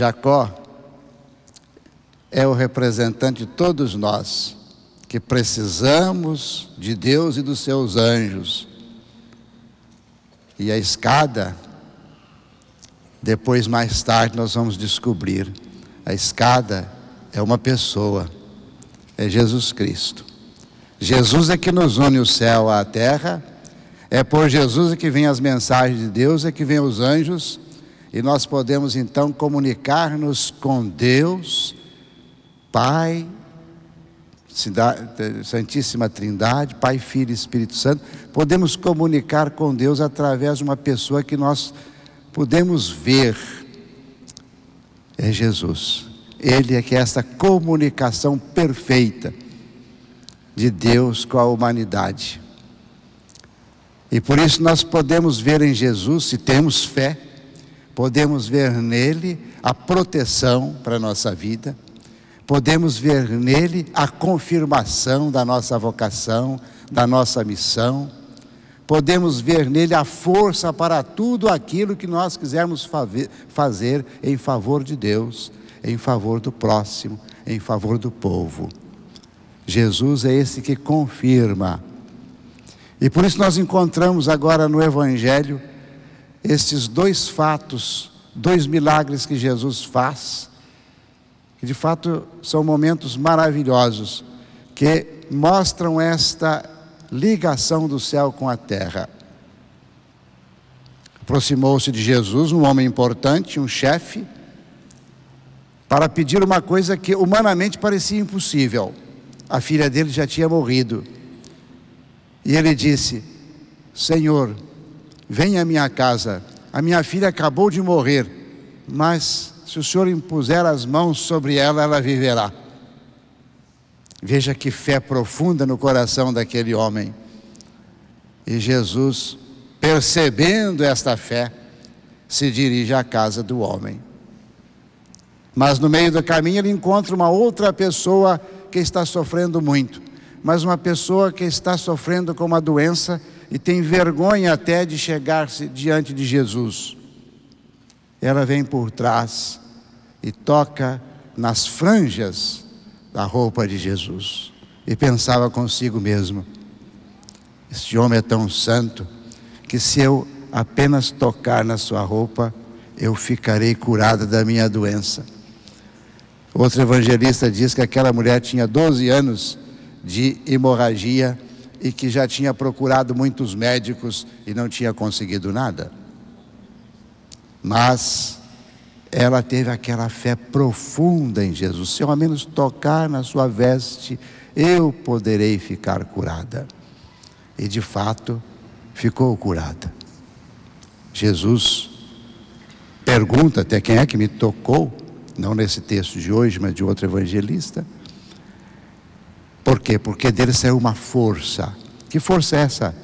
Jacó é o representante de todos nós, que precisamos de Deus e dos seus anjos. E a escada, depois mais tarde nós vamos descobrir, a escada é uma pessoa, é Jesus Cristo. Jesus é que nos une o céu à terra, é por Jesus que vem as mensagens de Deus, é que vem os anjos, e nós podemos então comunicar-nos com Deus, Pai, Santíssima Trindade, Pai, Filho e Espírito Santo. Podemos comunicar com Deus através de uma pessoa que nós podemos ver, é Jesus. Ele é que é essa comunicação perfeita de Deus com a humanidade. E por isso nós podemos ver em Jesus, se temos fé, podemos ver nele a proteção para a nossa vida, podemos ver nele a confirmação da nossa vocação, da nossa missão, podemos ver nele a força para tudo aquilo que nós quisermos fazer em favor de Deus, em favor do próximo, em favor do povo. Jesus é esse que confirma. E por isso nós encontramos agora no Evangelho esses dois fatos, dois milagres que Jesus faz, que de fato são momentos maravilhosos, que mostram esta ligação do céu com a terra. Aproximou-se de Jesus um homem importante, um chefe, para pedir uma coisa que humanamente parecia impossível. A filha dele já tinha morrido. E ele disse: Senhor, venha à minha casa, a minha filha acabou de morrer, mas se o Senhor impuser as mãos sobre ela, ela viverá. Veja que fé profunda no coração daquele homem. E Jesus, percebendo esta fé, se dirige à casa do homem. Mas no meio do caminho ele encontra uma outra pessoa que está sofrendo muito, mas uma pessoa que está sofrendo com uma doença e tem vergonha até de chegar-se diante de Jesus. Ela vem por trás e toca nas franjas da roupa de Jesus. E pensava consigo mesmo: este homem é tão santo, que se eu apenas tocar na sua roupa, eu ficarei curada da minha doença. Outro evangelista diz que aquela mulher tinha 12 anos de hemorragia e que já tinha procurado muitos médicos e não tinha conseguido nada. Mas ela teve aquela fé profunda em Jesus: se eu ao menos tocar na sua veste, eu poderei ficar curada. E de fato ficou curada. Jesus pergunta até: quem é que me tocou? Não nesse texto de hoje, mas de outro evangelista. Por quê? Porque dele saiu uma força. Que força é essa?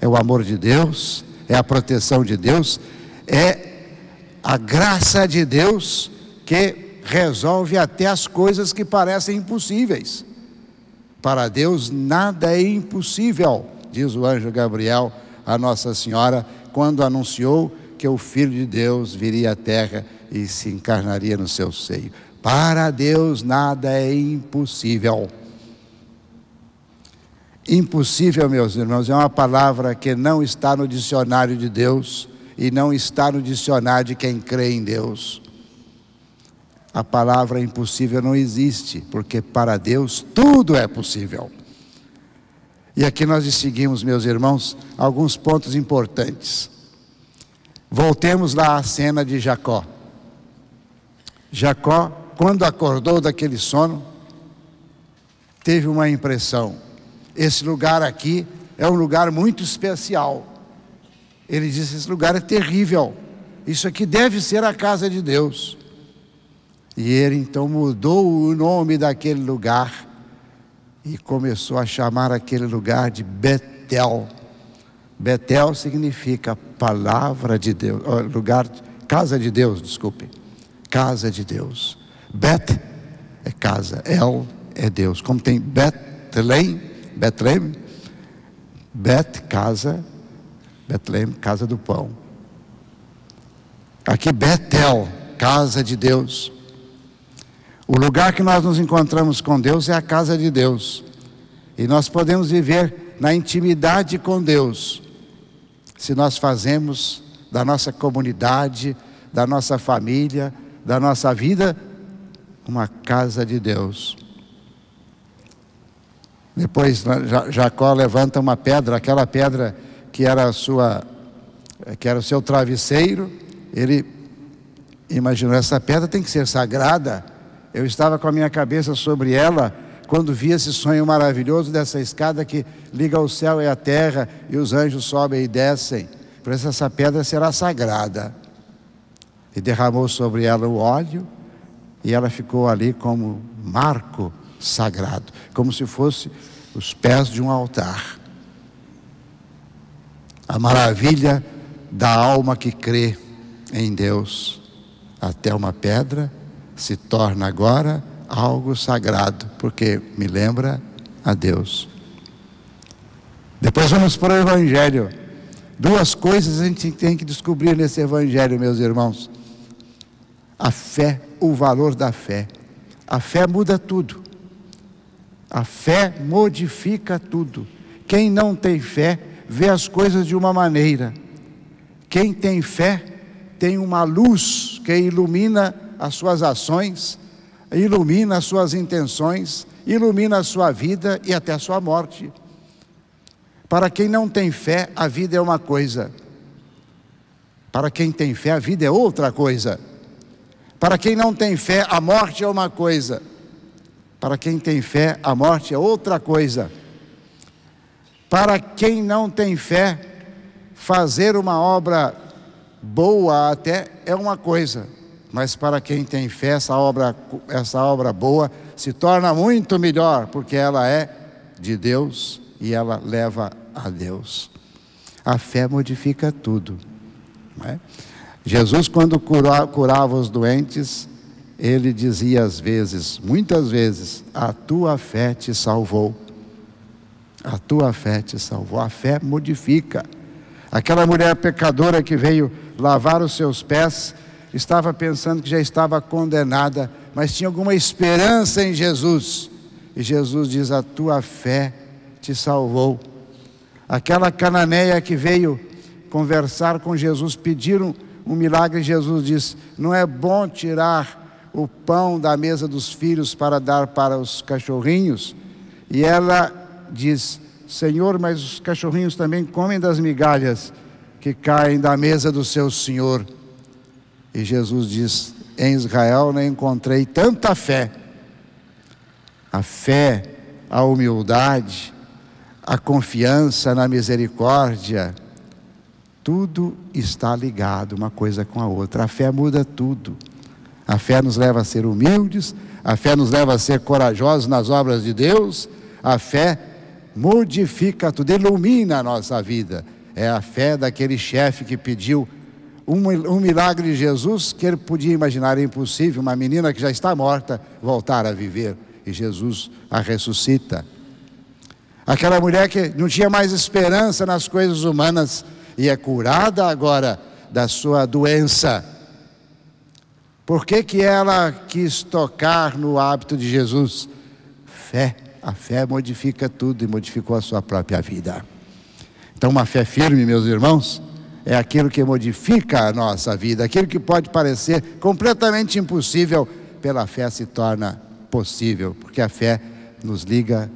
É o amor de Deus, é a proteção de Deus, é a graça de Deus que resolve até as coisas que parecem impossíveis. Para Deus nada é impossível, diz o anjo Gabriel a Nossa Senhora, quando anunciou que o Filho de Deus viria à terra e se encarnaria no seu seio. Para Deus nada é impossível. Impossível, meus irmãos, é uma palavra que não está no dicionário de Deus e não está no dicionário de quem crê em Deus. A palavra impossível não existe, porque para Deus tudo é possível. E aqui nós distinguimos, meus irmãos, alguns pontos importantes. Voltemos lá à cena de Jacó. Jacó, quando acordou daquele sono, teve uma impressão: esse lugar aqui é um lugar muito especial. Ele disse: esse lugar é terrível, isso aqui deve ser a casa de Deus. E ele então mudou o nome daquele lugar e começou a chamar aquele lugar de Betel. Betel significa palavra de Deus, lugar, casa de Deus, desculpe, casa de Deus. Bet é casa, El é Deus. Como tem Betlehem, Bet, casa, Betlehem, casa do pão. Aqui Betel casa de Deus. O lugar que nós nos encontramos com Deus é a casa de Deus. E nós podemos viver na intimidade com Deus, se nós fazemos da nossa comunidade, da nossa família, da nossa vida, uma casa de Deus. Depois Jacó levanta uma pedra, aquela pedra que era o seu travesseiro. Ele imaginou, essa pedra tem que ser sagrada. Eu estava com a minha cabeça sobre ela quando vi esse sonho maravilhoso dessa escada que liga o céu e a terra, e os anjos sobem e descem. Por isso essa pedra será sagrada. E derramou sobre ela o óleo, e ela ficou ali como marco sagrado, como se fosse os pés de um altar. A maravilha da alma que crê em Deus. Até uma pedra se torna agora algo sagrado, porque me lembra a Deus. Depois vamos para o Evangelho. Duas coisas a gente tem que descobrir nesse Evangelho, meus irmãos. A fé, o valor da fé. A fé muda tudo. A fé modifica tudo. Quem não tem fé vê as coisas de uma maneira. Quem tem fé tem uma luz que ilumina as suas ações, ilumina as suas intenções, ilumina a sua vida e até a sua morte. Para quem não tem fé, a vida é uma coisa. Para quem tem fé, a vida é outra coisa. Para quem não tem fé, a morte é uma coisa. Para quem tem fé, a morte é outra coisa. Para quem não tem fé, fazer uma obra boa até é uma coisa. Mas para quem tem fé, essa obra boa se torna muito melhor, porque ela é de Deus e ela leva a Deus. A fé modifica tudo, não é? Jesus, quando curava os doentes, ele dizia às vezes, muitas vezes, a tua fé te salvou. A tua fé te salvou. A fé modifica. Aquela mulher pecadora que veio lavar os seus pés, estava pensando que já estava condenada, mas tinha alguma esperança em Jesus. E Jesus diz, a tua fé te salvou. Aquela cananeia que veio conversar com Jesus, pediram um milagre, Jesus diz, não é bom tirar o pão da mesa dos filhos para dar para os cachorrinhos? E ela diz, Senhor, mas os cachorrinhos também comem das migalhas que caem da mesa do seu Senhor. E Jesus diz, em Israel não encontrei tanta fé. A fé, a humildade, a confiança na misericórdia, tudo está ligado uma coisa com a outra. A fé muda tudo. A fé nos leva a ser humildes, a fé nos leva a ser corajosos nas obras de Deus, a fé modifica tudo, ilumina a nossa vida. É a fé daquele chefe que pediu um milagre de Jesus, que ele podia imaginar impossível, uma menina que já está morta voltar a viver, e Jesus a ressuscita. Aquela mulher que não tinha mais esperança nas coisas humanas e é curada agora da sua doença. Por que ela quis tocar no hábito de Jesus? Fé. A fé modifica tudo e modificou a sua própria vida. Então uma fé firme, meus irmãos, é aquilo que modifica a nossa vida. Aquilo que pode parecer completamente impossível, pela fé se torna possível, porque a fé nos liga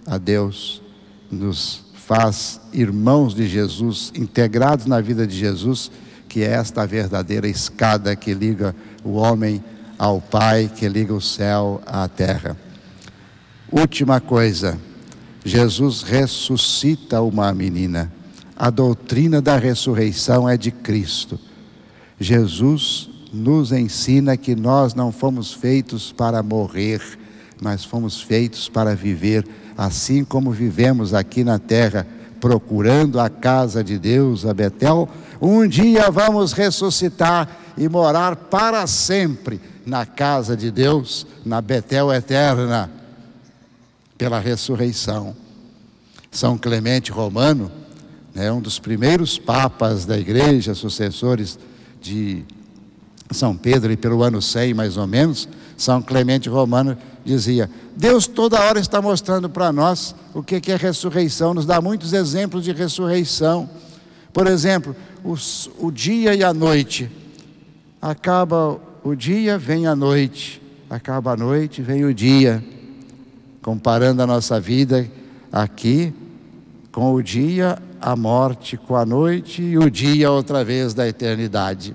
a Deus, nos faz irmãos de Jesus, integrados na vida de Jesus, que é esta verdadeira escada que liga o homem ao Pai, que liga o céu à terra. Última coisa, Jesus ressuscita uma menina. A doutrina da ressurreição é de Cristo. Jesus nos ensina que nós não fomos feitos para morrer, mas fomos feitos para viver, assim como vivemos aqui na terra, procurando a casa de Deus, a Betel. Um dia vamos ressuscitar e morar para sempre na casa de Deus, na Betel eterna, pela ressurreição. São Clemente Romano, um dos primeiros papas da igreja, sucessores de São Pedro, e pelo ano 100 mais ou menos, São Clemente Romano dizia: Deus toda hora está mostrando para nós o que é ressurreição, nos dá muitos exemplos de ressurreição. Por exemplo, o dia e a noite. Acaba o dia, vem a noite. Acaba a noite, vem o dia. Comparando a nossa vida aqui com o dia, a morte com a noite e o dia outra vez da eternidade.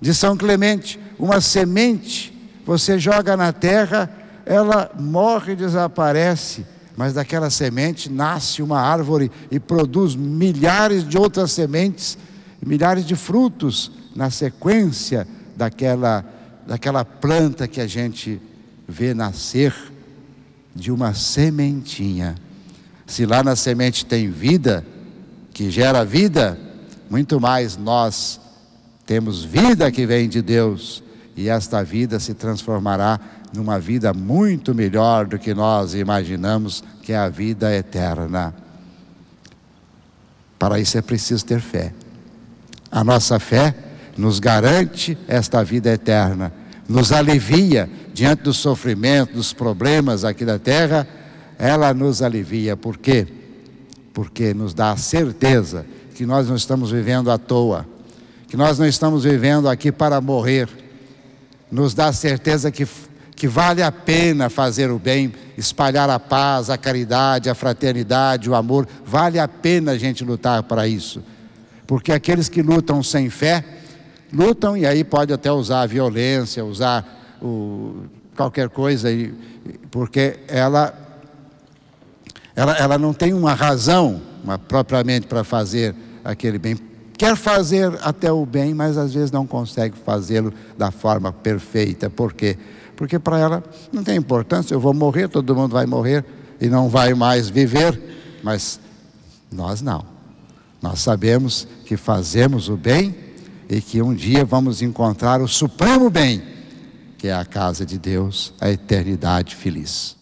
De São Clemente, uma semente você joga na terra, ela morre e desaparece, mas daquela semente nasce uma árvore e produz milhares de outras sementes, milhares de frutos na sequência daquela planta que a gente vê nascer de uma sementinha. Se lá na semente tem vida, que gera vida, muito mais nós temos vida que vem de Deus, e esta vida se transformará numa vida muito melhor do que nós imaginamos, que é a vida eterna. Para isso é preciso ter fé. A nossa fé nos garante esta vida eterna, nos alivia diante do sofrimento, dos problemas aqui da terra. Ela nos alivia. Por quê? Porque nos dá a certeza que nós não estamos vivendo à toa, que nós não estamos vivendo aqui para morrer. Nos dá a certeza que vale a pena fazer o bem, espalhar a paz, a caridade, a fraternidade, o amor. Vale a pena a gente lutar para isso. Porque aqueles que lutam sem fé, lutam e aí pode até usar a violência, usar qualquer coisa, porque ela não tem uma razão propriamente para fazer aquele bem. Quer fazer até o bem, mas às vezes não consegue fazê-lo da forma perfeita. Por quê? Porque para ela não tem importância, eu vou morrer, todo mundo vai morrer e não vai mais viver. Mas nós não. Nós sabemos que fazemos o bem e que um dia vamos encontrar o supremo bem, que é a casa de Deus, a eternidade feliz.